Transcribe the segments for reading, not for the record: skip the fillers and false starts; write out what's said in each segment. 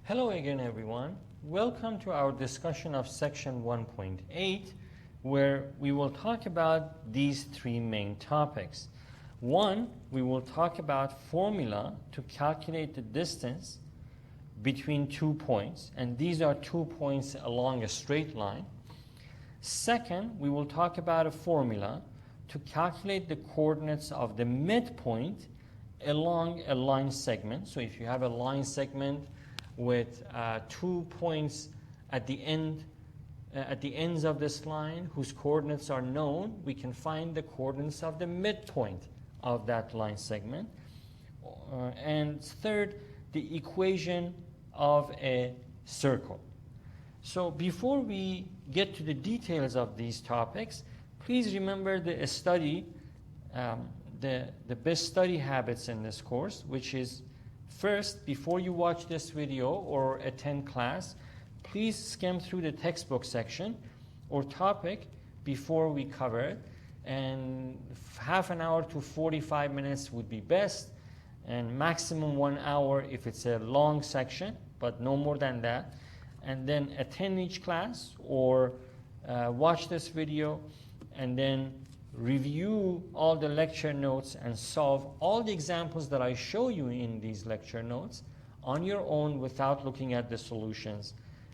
Hello again, everyone. Welcome to our discussion of section 1.8, where we will talk about these three main topics. One, we will talk about formula to calculate the distance between 2 points, and these are 2 points along a straight line. Second, we will talk about a formula to calculate the coordinates of the midpoint along a line segment. So if you have a line segment with 2 points at the ends of this line whose coordinates are known, we can find the coordinates of the midpoint of that line segment. And third, the equation of a circle. So before we get to the details of these topics, please remember the study, the best study habits in this course, which is first, before you watch this video or attend class, please skim through the textbook section or topic before we cover it. And half an hour to 45 minutes would be best, and maximum 1 hour if it's a long section, but no more than that. And then attend each class or watch this video and then review all the lecture notes and solve all the examples that I show you in these lecture notes on your own without looking at the solutions.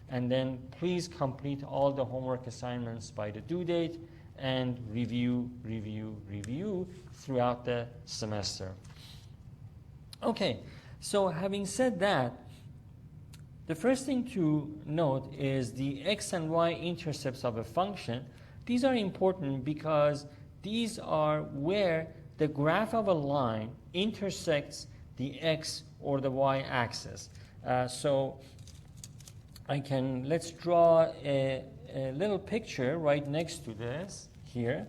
And then please complete all the homework assignments by the due date and review throughout the semester. Okay, so having said that, the first thing to note is the x and y intercepts of a function. These are important because these are where the graph of a line intersects the x or the y axis. So let's draw a little picture right next to this here.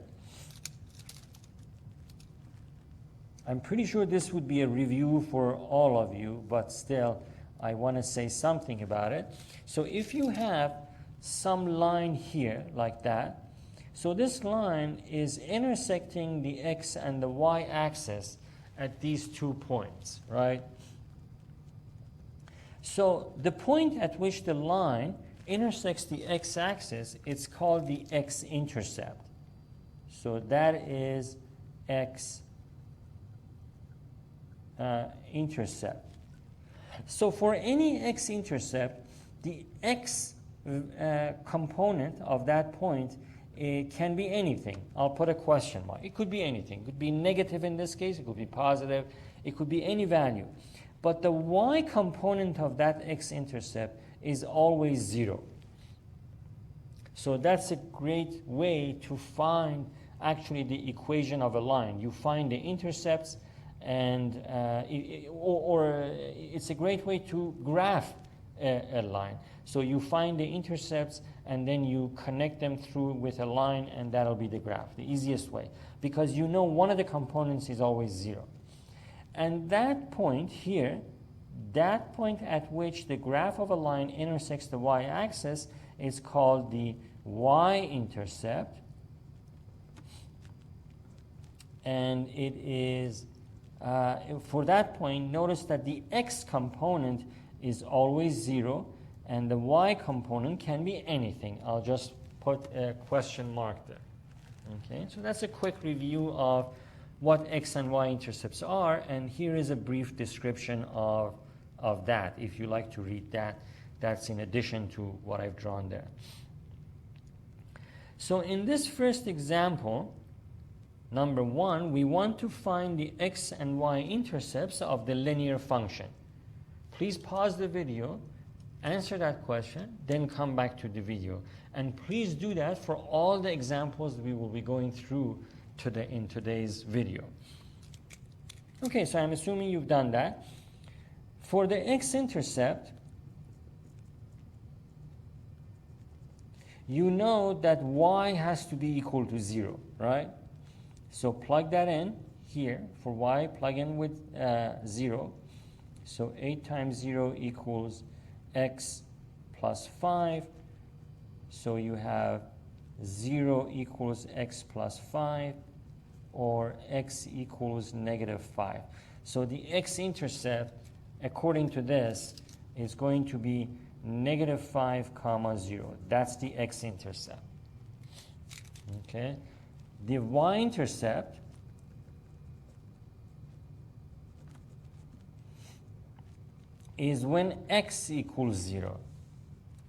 I'm pretty sure this would be a review for all of you, but still I want to say something about it. So if you have some line here like that, so this line is intersecting the x and the y axis at these 2 points, right? So the point at which the line intersects the x-axis, it's called the x-intercept. So that is x-intercept. So for any x-intercept, the x component of that point, it can be anything. I'll put a question mark. It could be anything. It could be negative in this case. It could be positive. It could be any value. But the y component of that x-intercept is always 0. So that's a great way to find actually the equation of a line. You find the intercepts, and it's a great way to graph a line. So you find the intercepts and then you connect them through with a line, and that'll be the graph, the easiest way, because you know one of the components is always 0. And that point here, that point at which the graph of a line intersects the y-axis, is called the y-intercept, and it is for that point, notice that the x component is always 0, and the y component can be anything. I'll just put a question mark there. Okay, so that's a quick review of what x and y intercepts are, and here is a brief description of that. If you like to read that, that's in addition to what I've drawn there. So in this first example, number 1, we want to find the x and y intercepts of the linear function. Please pause the video, answer that question, then come back to the video. And please do that for all the examples we will be going through in today's video. Okay, so I'm assuming you've done that. For the x-intercept, you know that y has to be equal to 0, right? So plug that in here. For y, plug in with 0. So 8 times 0 equals x plus 5. So you have 0 equals x plus 5, or x equals negative 5. So the x-intercept, according to this, is going to be negative 5 comma 0. That's the x-intercept. Okay, the y-intercept is when x equals 0.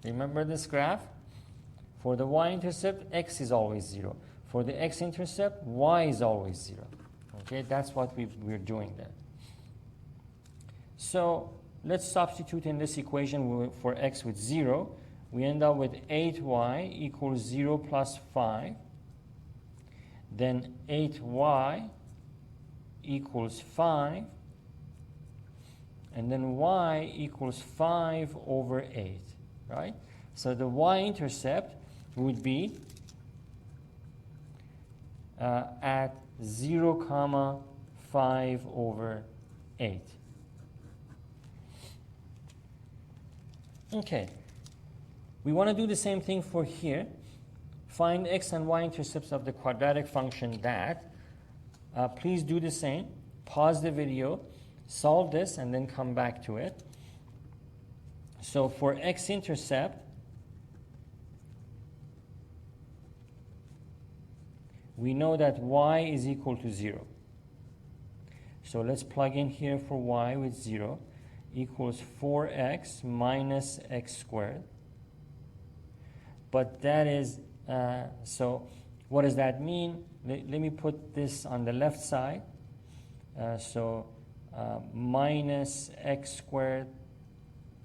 Remember this graph? For the y-intercept, x is always 0. For the x-intercept, y is always 0. Okay, that's what we're doing there. So let's substitute in this equation for x with 0. We end up with 8y equals 0 plus 5. Then 8y equals 5. And then y equals 5 over 8, right? So the y-intercept would be at 0 comma 5 over 8. Okay, we want to do the same thing for here. Find x and y-intercepts of the quadratic function that. Please do the same. Pause the video, solve this, and then come back to it. So for x-intercept, we know that y is equal to 0. So let's plug in here for y with 0 equals 4x minus x squared. But that is, so what does that mean? Let me put this on the left side. Minus x squared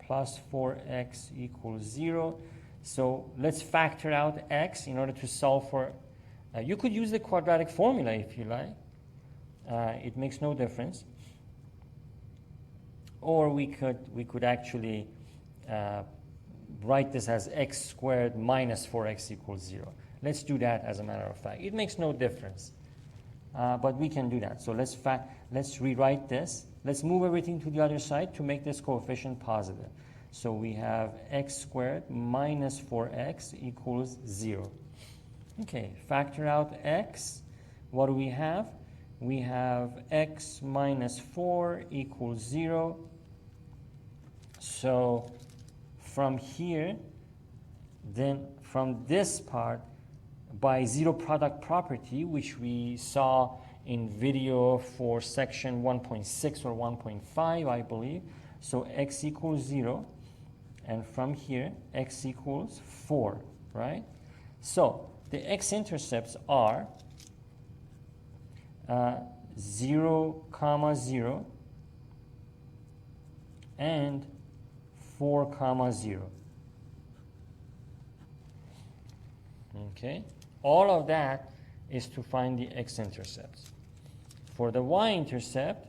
plus 4x equals 0. So let's factor out x in order to solve for, you could use the quadratic formula if you like. It makes no difference. Or we could actually write this as x squared minus 4x equals 0. Let's do that as a matter of fact. It makes no difference. But we can do that. So let's rewrite this. Let's move everything to the other side to make this coefficient positive. So we have x squared minus 4x equals 0. Okay, factor out x. What do we have? We have x minus 4 equals 0. So from here, then from this part, by zero product property, which we saw in video for section 1.6 or 1.5, I believe. So x equals 0, and from here, x equals 4, right? So the x-intercepts are 0, comma 0, and 4, comma 0. Okay? All of that is to find the x-intercepts. For the y-intercept,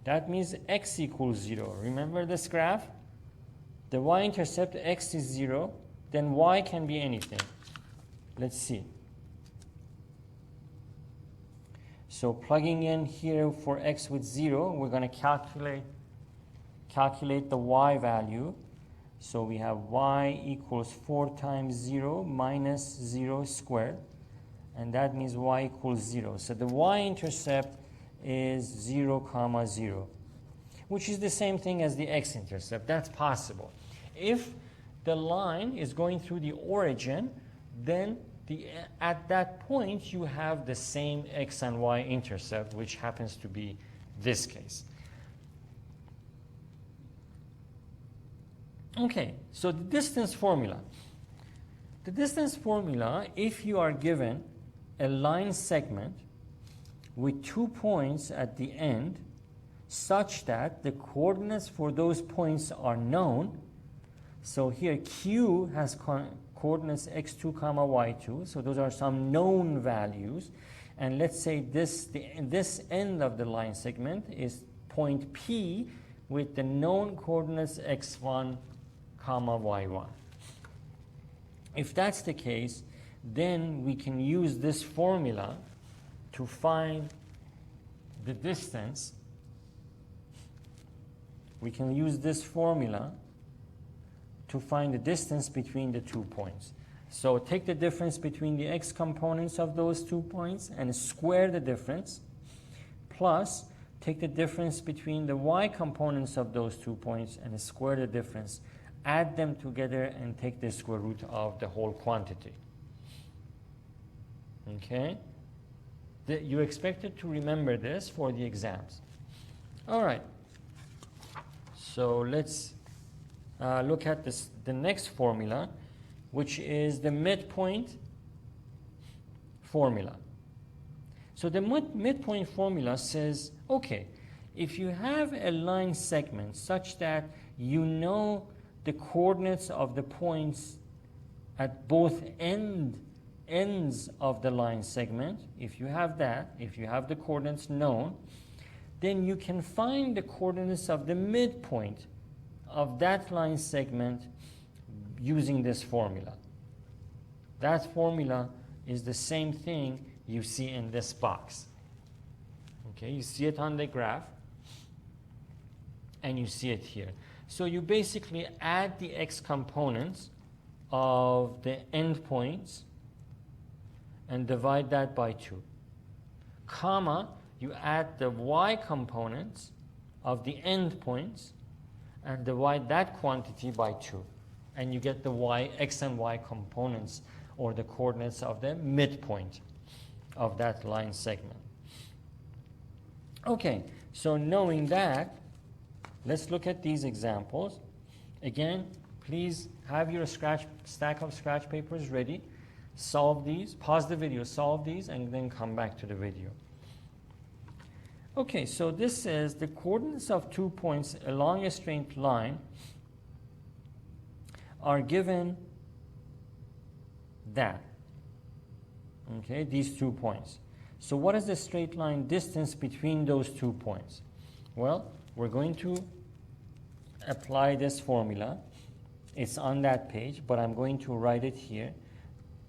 that means x equals 0. Remember this graph? The y-intercept, x is 0, then y can be anything. Let's see. So plugging in here for x with 0, we're going to calculate the y value. So we have y equals 4 times 0 minus 0 squared. And that means y equals 0. So the y-intercept is 0, comma 0, which is the same thing as the x-intercept. That's possible. If the line is going through the origin, then at that point you have the same x and y-intercept, which happens to be this case. Okay, so the distance formula. The distance formula, if you are given a line segment with 2 points at the end such that the coordinates for those points are known. So here Q has coordinates x2 comma y2, so those are some known values. And let's say this end of the line segment is point P with the known coordinates x1 comma y1. If that's the case, then we can use this formula to find the distance. We can use this formula to find the distance between the 2 points. So take the difference between the x components of those 2 points and square the difference, plus take the difference between the y components of those 2 points and square the difference. Add them together and take the square root of the whole quantity. Okay? You're expected to remember this for the exams. All right. So let's look at the next formula, which is the midpoint formula. So the midpoint formula says, okay, if you have a line segment such that you know the coordinates of the points at both ends of the line segment, if you have the coordinates known, then you can find the coordinates of the midpoint of that line segment using this formula. That formula is the same thing you see in this box. Okay, you see it on the graph, and you see it here. So you basically add the x components of the endpoints and divide that by 2. Comma, you add the y components of the endpoints and divide that quantity by 2. And you get the x and y components, or the coordinates of the midpoint of that line segment. Okay, so knowing that, let's look at these examples. Again, please have your stack of scratch papers ready. Solve these, pause the video, solve these, and then come back to the video. Okay, so this says the coordinates of 2 points along a straight line are given that. Okay, these 2 points. So what is the straight line distance between those 2 points? Well, we're going to apply this formula. It's on that page, but I'm going to write it here.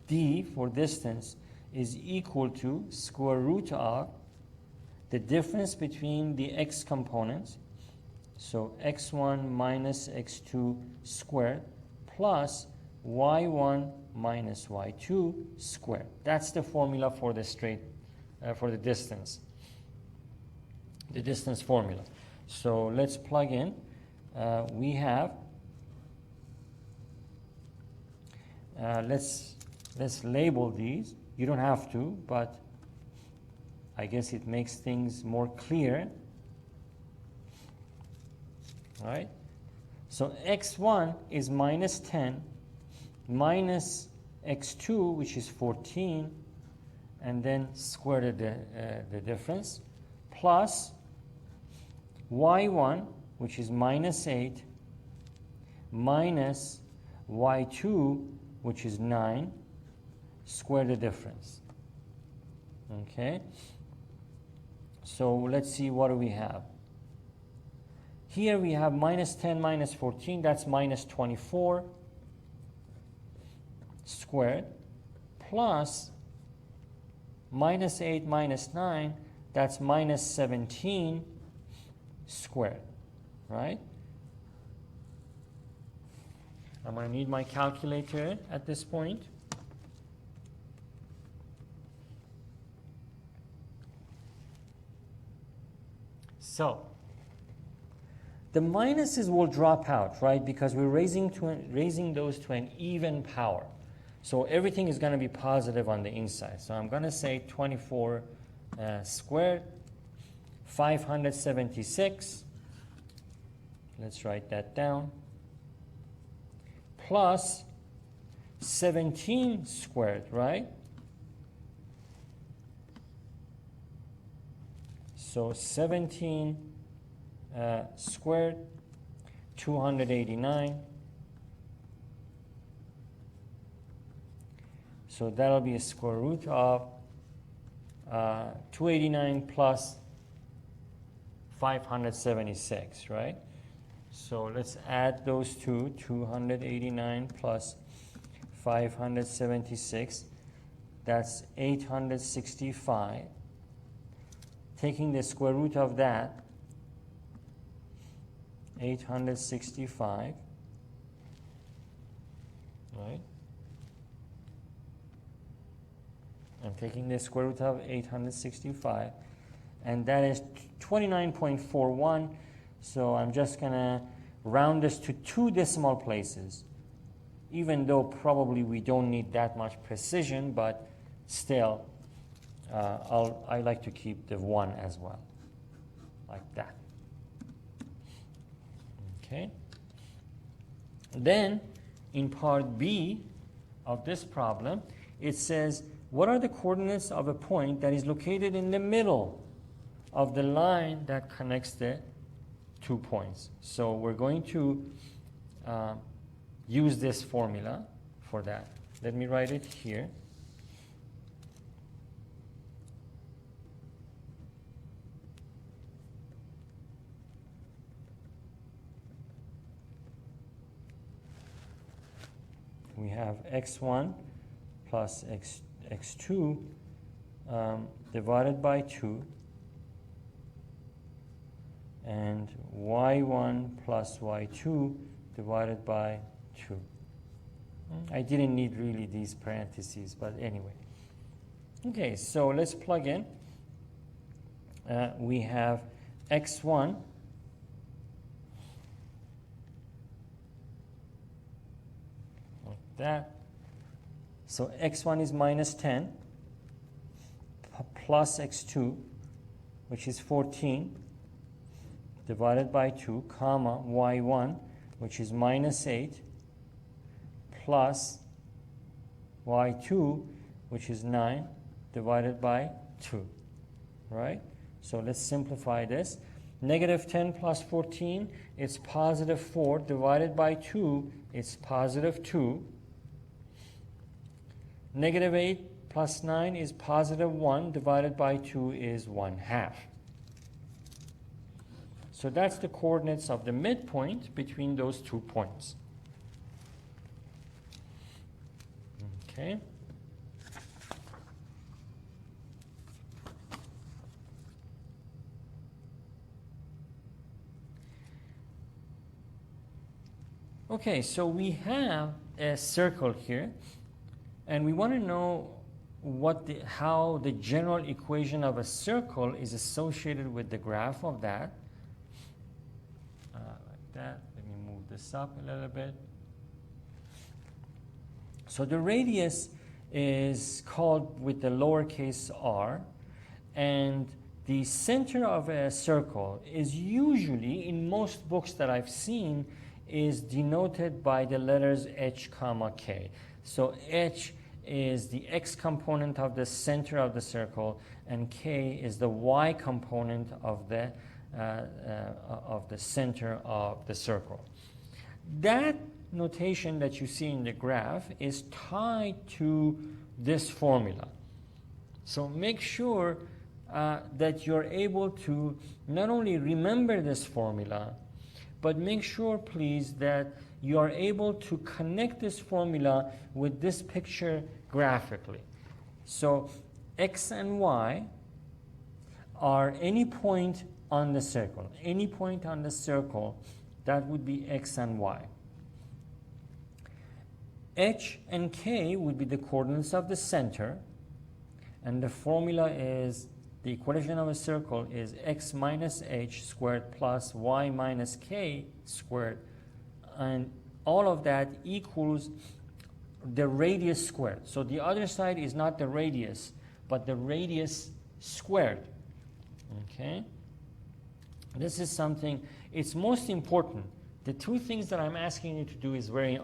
D for distance is equal to square root of the difference between the x components, so x1 minus x2 squared plus y1 minus y2 squared. That's the formula for the for the distance formula. So let's plug in. We have, let's label these. You don't have to, but I guess it makes things more clear. All right? So x1 is minus 10 minus x2, which is 14, and then square the difference, plus y1, which is minus 8, minus y2, which is 9, square the difference. Okay? So let's see, what do we have? Here we have minus 10 minus 14, that's minus 24 squared, plus minus 8 minus 9, that's minus 17 squared, right? I'm going to need my calculator at this point. So the minuses will drop out, right? Because we're raising those to an even power. So everything is going to be positive on the inside. So I'm going to say 24 squared, 576. Let's write that down. Plus 17 squared, right? So 17 squared, 289. So that'll be a square root of 289 plus 576, right? So let's add those two, 289 plus 576. That's 865. Taking the square root of that, 865, right? I'm taking the square root of 865, and that is 29.41. So I'm just going to round this to 2 decimal places, even though probably we don't need that much precision, but still, I like to keep the 1 as well, like that. Okay. Then, in part B of this problem, it says, what are the coordinates of a point that is located in the middle of the line that connects the 2 points? So we're going to use this formula for that. Let me write it here. We have x1 plus x2 divided by 2, and y1 plus y2 divided by 2. I didn't need really these parentheses, but anyway. Okay, so let's plug in. We have x1 like that. So x1 is minus 10 plus x2, which is 14, divided by 2, comma, y1, which is minus 8, plus y2, which is 9, divided by 2, right? So let's simplify this. Negative 10 plus 14, it's positive 4, divided by 2, it's positive 2. Negative 8 plus 9 is positive 1, divided by 2 is 1/2. So that's the coordinates of the midpoint between those 2 points. Okay. Okay, so we have a circle here, and we want to know how the general equation of a circle is associated with the graph of that. Like that. Let me move this up a little bit. So the radius is called with the lowercase r, and the center of a circle is usually, in most books that I've seen, is denoted by the letters h comma k. So h is the x component of the center of the circle, and k is the y component of the center of the circle. That notation that you see in the graph is tied to this formula. So make sure that you're able to not only remember this formula, but make sure, please, that you are able to connect this formula with this picture graphically. So x and y are any point on the circle. Any point on the circle, that would be x and y. H and k would be the coordinates of the center, and the formula is, the equation of a circle is x minus h squared plus y minus k squared, and all of that equals the radius squared. So the other side is not the radius, but the radius squared. Okay? This is something, it's most important. The 2 things that I'm asking you to do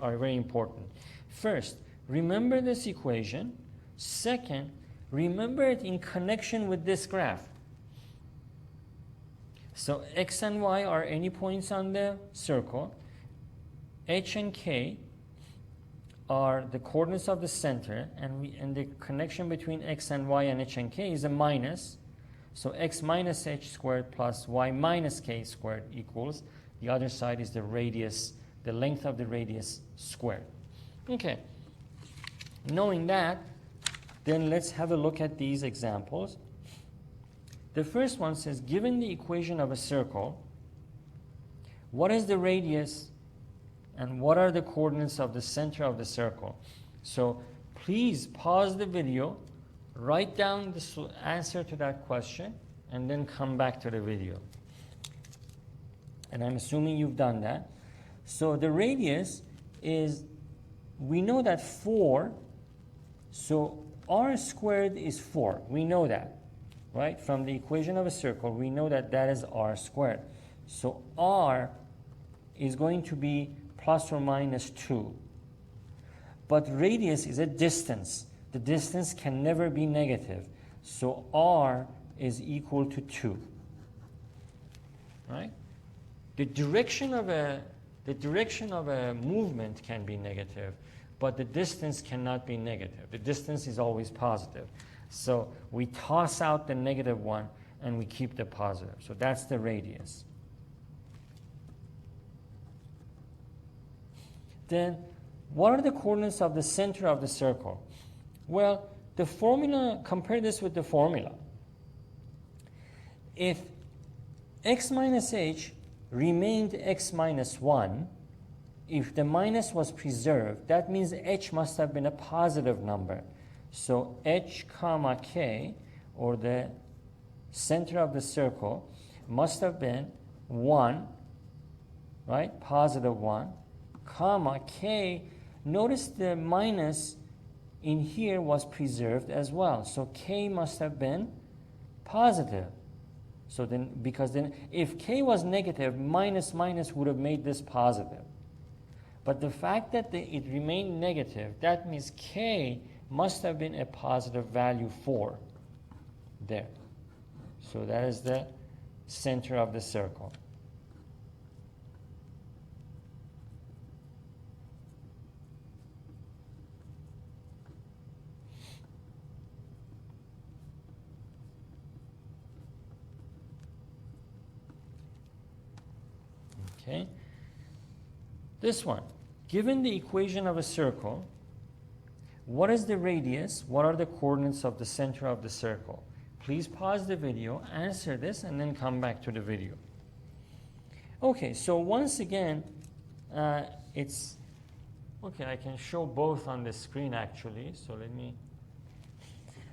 are very important. First, remember this equation. Second, remember it in connection with this graph. So x and y are any points on the circle. H and k are the coordinates of the center, and the connection between x and y and h and k is a minus. So x minus h squared plus y minus k squared equals, the other side is the radius, the length of the radius squared. Okay. Knowing that, then let's have a look at these examples. The first one says, given the equation of a circle, what is the radius and what are the coordinates of the center of the circle? So please pause the video, write down the answer to that question, and then come back to the video. And I'm assuming you've done that. So the radius is, we know that 4, so r squared is 4. We know that, right? From the equation of a circle, we know that that is r squared. So r is going to be plus or minus 2. But radius is a distance. The distance can never be negative. So r is equal to 2. Right? The direction of a movement can be negative, but the distance cannot be negative. The distance is always positive. So we toss out the negative one and we keep the positive. So that's the radius. Then what are the coordinates of the center of the circle? Well, the formula, compare this with the formula. If x minus h remained x minus 1, if the minus was preserved, that means h must have been a positive number. So h comma k, or the center of the circle, must have been 1, right? Positive 1, comma k. Notice the minus in here was preserved as well. So k must have been positive. So then, because then if k was negative, minus minus would have made this positive. But the fact that it remained negative, that means k must have been a positive value 4 there. So that is the center of the circle. Okay. This one, given the equation of a circle, what is the radius? What are the coordinates of the center of the circle? Please pause the video, answer this, and then come back to the video. Okay, so once again, it's, okay, I can show both on the screen actually, so let me,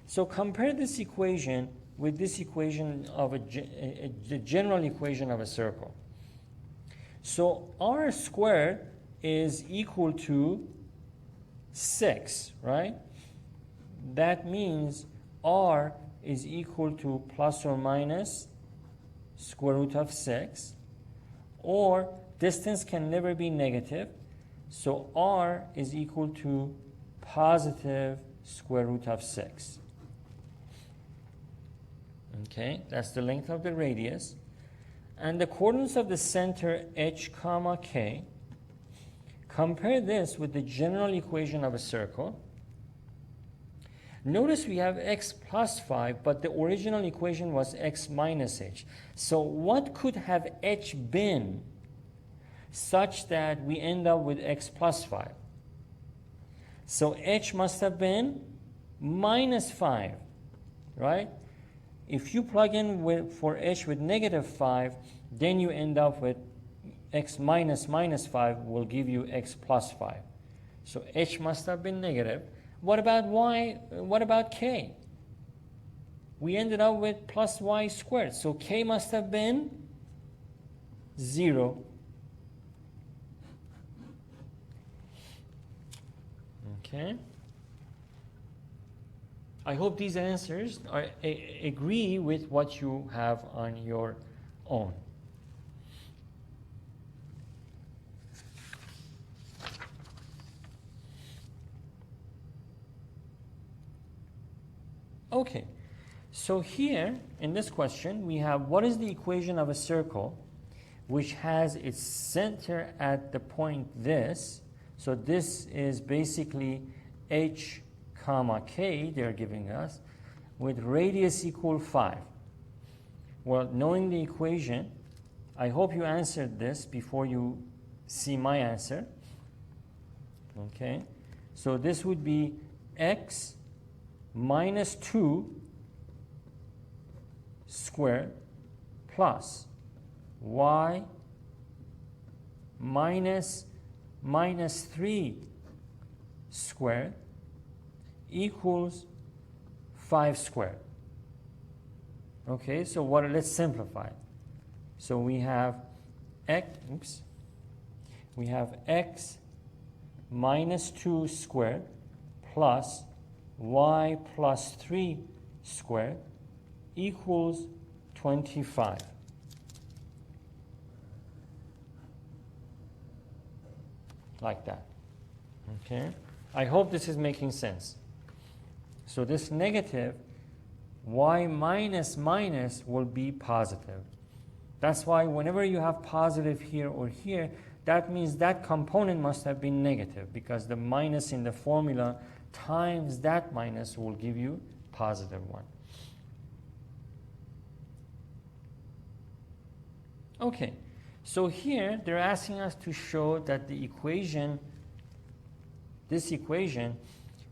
so compare this equation with this equation of the general equation of a circle. So r squared is equal to 6, right? That means r is equal to plus or minus square root of 6, or distance can never be negative, so r is equal to positive square root of 6. Okay, that's the length of the radius. And the coordinates of the center h comma k, compare this with the general equation of a circle. Notice we have x plus 5, but the original equation was x minus h. So what could have h been such that we end up with x plus 5? So h must have been minus 5, right? If you plug in for h with negative 5, then you end up with x minus minus 5 will give you x plus 5. So h must have been negative. What about y? What about k? We ended up with plus y squared. So k must have been 0. Okay. I hope these answers agree with what you have on your own. Okay, so here in this question we have what is the equation of a circle which has its center at the point this. So this is basically h comma k they're giving us, with radius equal 5. Well, knowing the equation, I hope you answered this before you see my answer. Okay, so this would be x minus 2 squared plus y minus 3 squared equals 5 squared. Okay, so let's simplify. So we have x minus 2 squared plus y plus 3 squared equals 25. Like that. Okay? I hope this is making sense. So this negative y minus minus will be positive. That's why whenever you have positive here or here, that means that component must have been negative, because the minus in the formula times that minus will give you positive 1. Okay, so here they're asking us to show that the equation, this equation,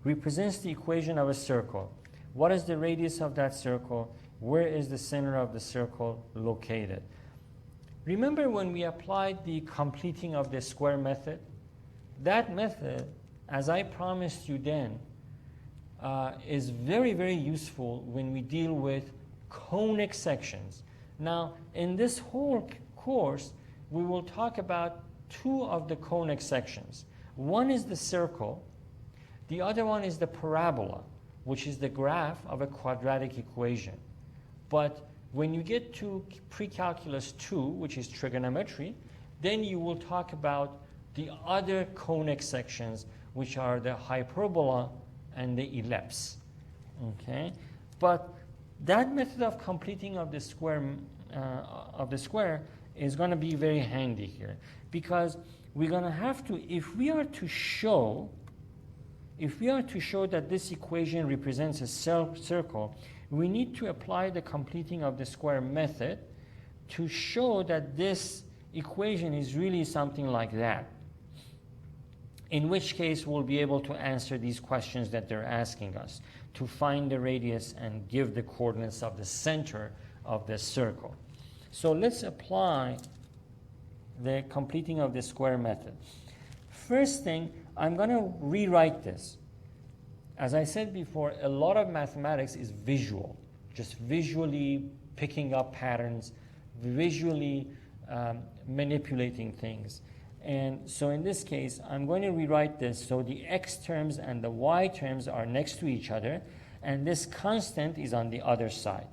represents the equation of a circle. What is the radius of that circle? Where is the center of the circle located? Remember when we applied the completing of the square method? That method, as I promised you then, is very, very useful when we deal with conic sections. Now, in this whole course, we will talk about 2 of the conic sections. One is the circle. The other one is the parabola, which is the graph of a quadratic equation. But when you get to pre-calculus 2, which is trigonometry, then you will talk about the other conic sections, which are the hyperbola and the ellipse. Okay? But that method of completing of the square is going to be very handy here, because we're going to have to, if we are to show that this equation represents a circle, we need to apply the completing of the square method to show that this equation is really something like that. In which case, we'll be able to answer these questions that they're asking us, to find the radius and give the coordinates of the center of the circle. So let's apply the completing of the square method. First thing, I'm going to rewrite this. As I said before, a lot of mathematics is visual, just visually picking up patterns, visually manipulating things. And so in this case, I'm going to rewrite this so the x terms and the y terms are next to each other, and this constant is on the other side.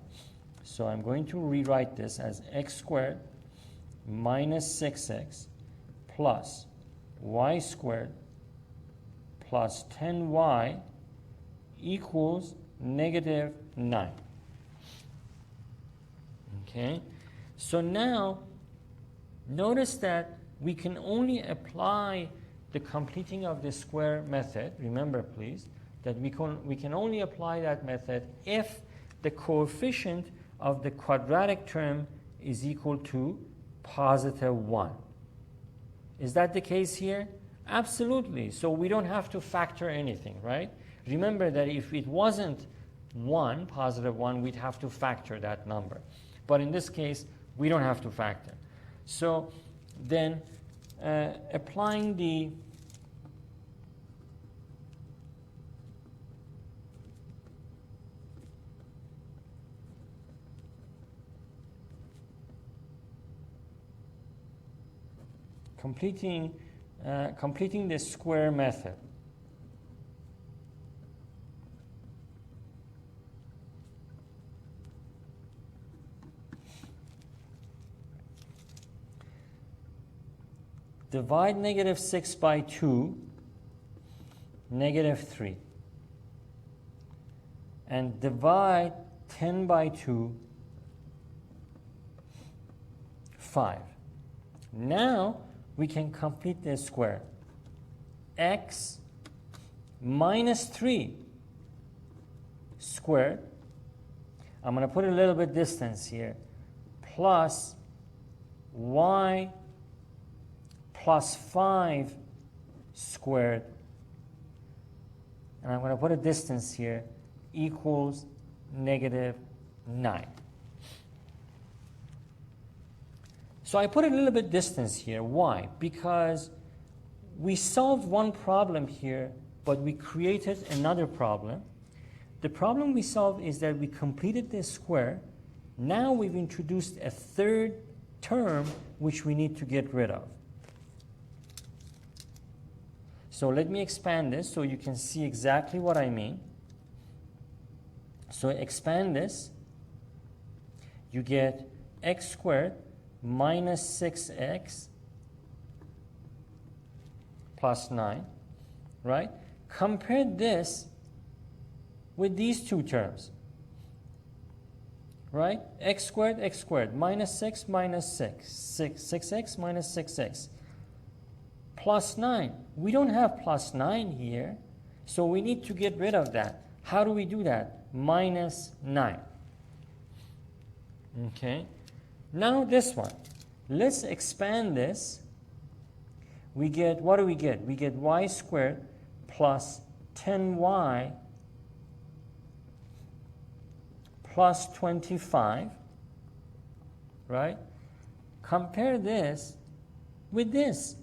So I'm going to rewrite this as x squared minus 6x plus y squared plus 10y equals negative 9. Okay, so now notice that we can only apply the completing of the square method. Remember, please, that we can only apply that method if the coefficient of the quadratic term is equal to positive 1. Is that the case here? Absolutely. So we don't have to factor anything, right? Remember that if it wasn't 1, positive 1, we'd have to factor that number. But in this case, we don't have to factor. So then applying the completing the square method. Divide negative 6 by 2, negative 3. And divide 10 by 2, 5. Now we can complete this square. X minus 3 squared, I'm going to put a little bit distance here, plus y plus 5 squared, and I'm going to put a distance here, equals negative 9. So I put a little bit distance here. Why? Because we solved one problem here, but we created another problem. The problem we solved is that we completed this square. Now we've introduced a third term which we need to get rid of. So let me expand this so you can see exactly what I mean. So expand this, you get x squared minus 6x plus 9, right? Compare this with these two terms, right? X squared, minus 6, 6x minus 6x, plus 9. We don't have plus 9 here, so we need to get rid of that. How do we do that? Minus 9. Okay. Now this one. Let's expand this. We get, what do we get? We get y squared plus 10y plus 25, right? Compare this with this.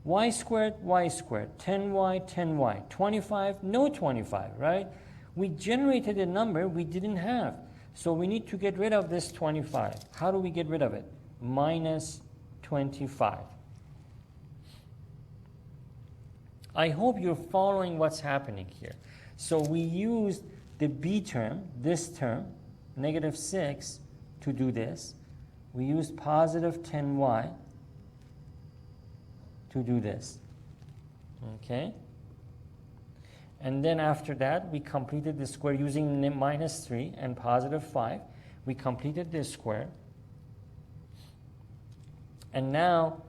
Y squared, 10y, 10y, 25, no 25, right? We generated a number we didn't have. So we need to get rid of this 25. How do we get rid of it? Minus 25. I hope you're following what's happening here. So we used the b term, this term, negative 6, to do this. We used positive 10y to do this. Okay? And then after that, we completed the square using minus 3 and positive 5. We completed this square. And now,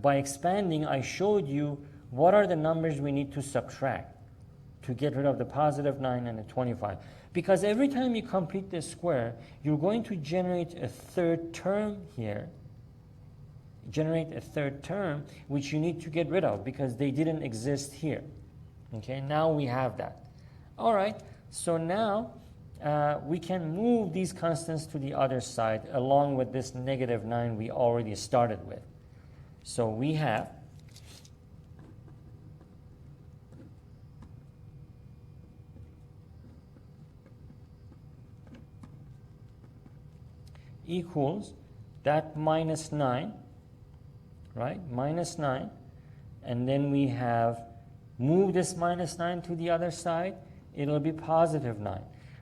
by expanding, I showed you what are the numbers we need to subtract to get rid of the positive 9 and the 25. Because every time you complete this square, you're going to generate a third term here. Generate a third term, which you need to get rid of because they didn't exist here. Okay, now we have that. All right, so now we can move these constants to the other side along with this negative 9 we already started with. So we have equals that minus 9, right? Minus 9. And then we have, move this minus 9 to the other side, it'll be positive 9.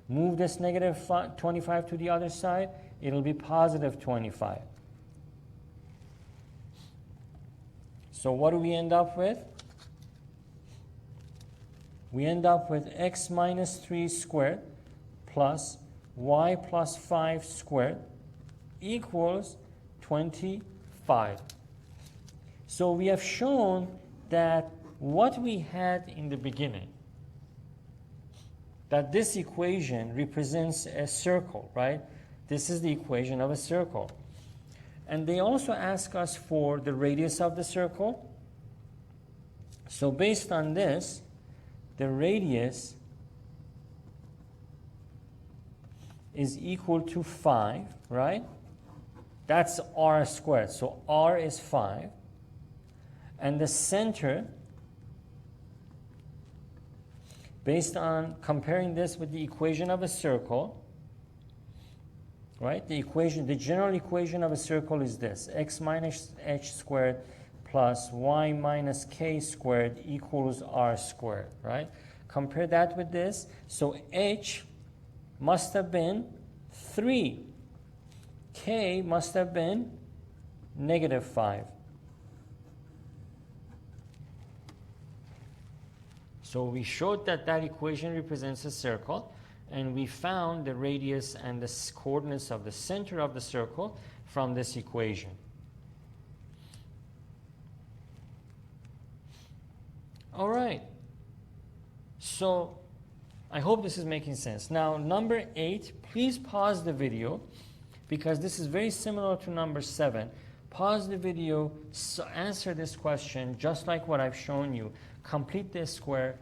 Move this negative 25 to the other side, it'll be positive 25. So what do we end up with? We end up with x minus 3 squared plus y plus 5 squared equals 25. So we have shown that what we had in the beginning, that this equation represents a circle, right? This is the equation of a circle. And they also ask us for the radius of the circle. So based on this, the radius is equal to 5, right? That's r squared. So r is 5. And the center, based on comparing this with the equation of a circle, right? The general equation of a circle is this: x minus h squared plus y minus k squared equals r squared, right? Compare that with this. So h must have been 3. K must have been negative 5. So we showed that that equation represents a circle, and we found the radius and the coordinates of the center of the circle from this equation. All right. So I hope this is making sense. Now, number 8, please pause the video because this is very similar to number 7. Pause the video, answer this question just like what I've shown you. Complete this square,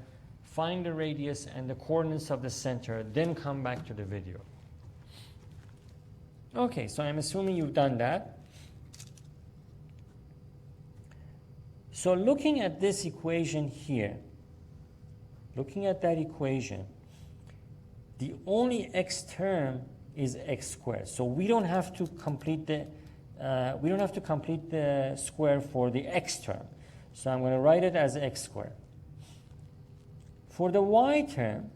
find the radius and the coordinates of the center, then come back to the video. Okay, so I'm assuming you've done that. So looking at this equation here, looking at that equation, the only x term is x squared. So we don't have to complete the square for the x term. So I'm going to write it as x squared. For the y term,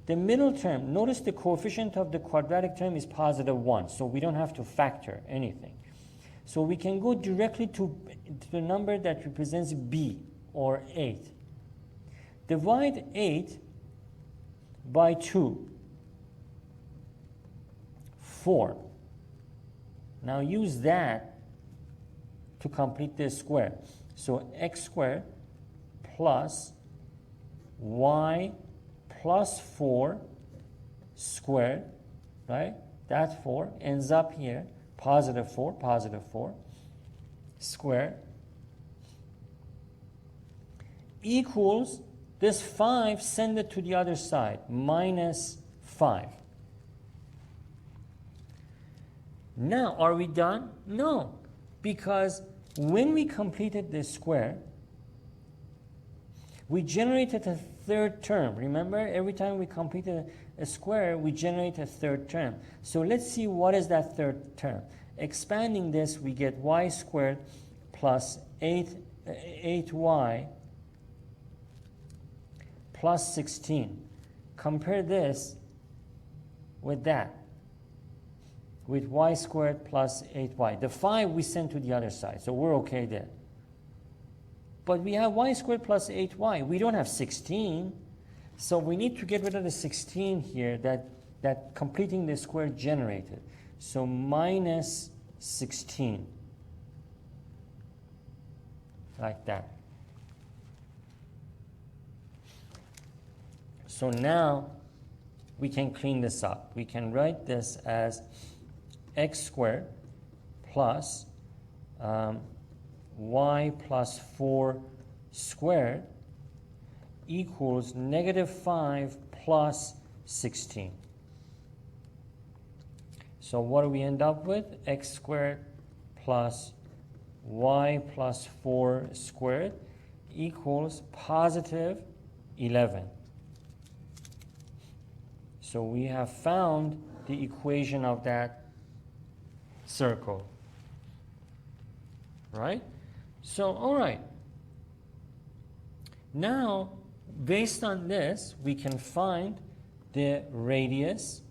the middle term, notice the coefficient of the quadratic term is positive 1, so we don't have to factor anything. So we can go directly to the number that represents b, or 8. Divide 8 by 2, 4. Now use that to complete this square. So x squared plus y plus 4 squared, right? That 4 ends up here, positive 4 squared, equals this 5, send it to the other side, minus 5. Now, are we done? No, because when we completed this square, we generated a third term. Remember, every time we completed a square, we generate a third term. So let's see what is that third term. Expanding this, we get y squared plus 8y plus 16. Compare this with that, with y squared plus 8y. The 5 we send to the other side, so we're okay there. But we have y squared plus 8y. We don't have 16, so we need to get rid of the 16 here that completing the square generated. So minus 16, like that. So now we can clean this up. We can write this as x squared plus y plus 4 squared equals negative 5 plus 16. So what do we end up with? X squared plus y plus 4 squared equals positive 11. So we have found the equation of that circle, right? So, all right. Now, based on this, we can find the radius,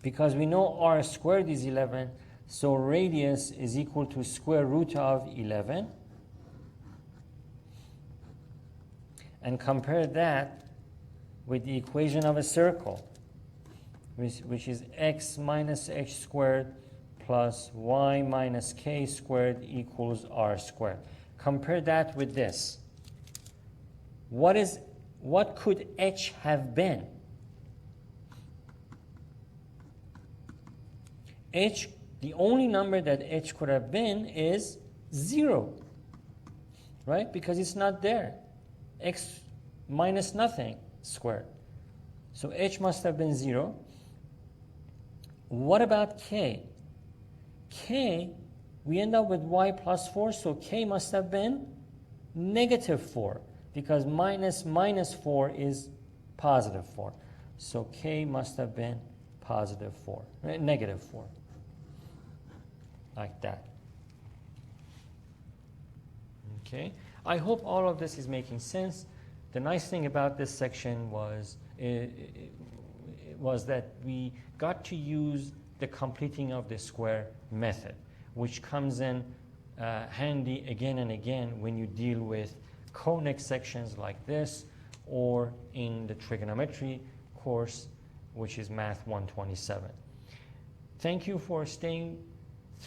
because we know r squared is 11, so radius is equal to square root of 11. And compare that with the equation of a circle, which is x minus h squared plus y minus k squared equals r squared. Compare that with this. What could h have been? H, the only number that h could have been is 0, right? Because it's not there. X minus nothing squared. So h must have been 0. What about k? K, we end up with y plus 4, so k must have been negative 4, because minus 4 is positive 4. So k must have been positive 4, negative 4, like that. Okay, I hope all of this is making sense. The nice thing about this section was that we got to use the completing of the square method, which comes in handy again and again when you deal with conic sections like this, or in the trigonometry course, which is Math 127. Thank you for staying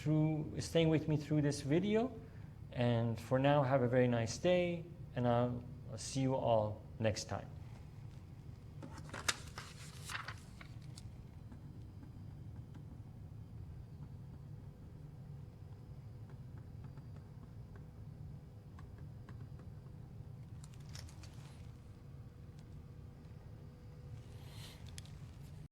with me through this video, and for now, have a very nice day, and I'll see you all next time.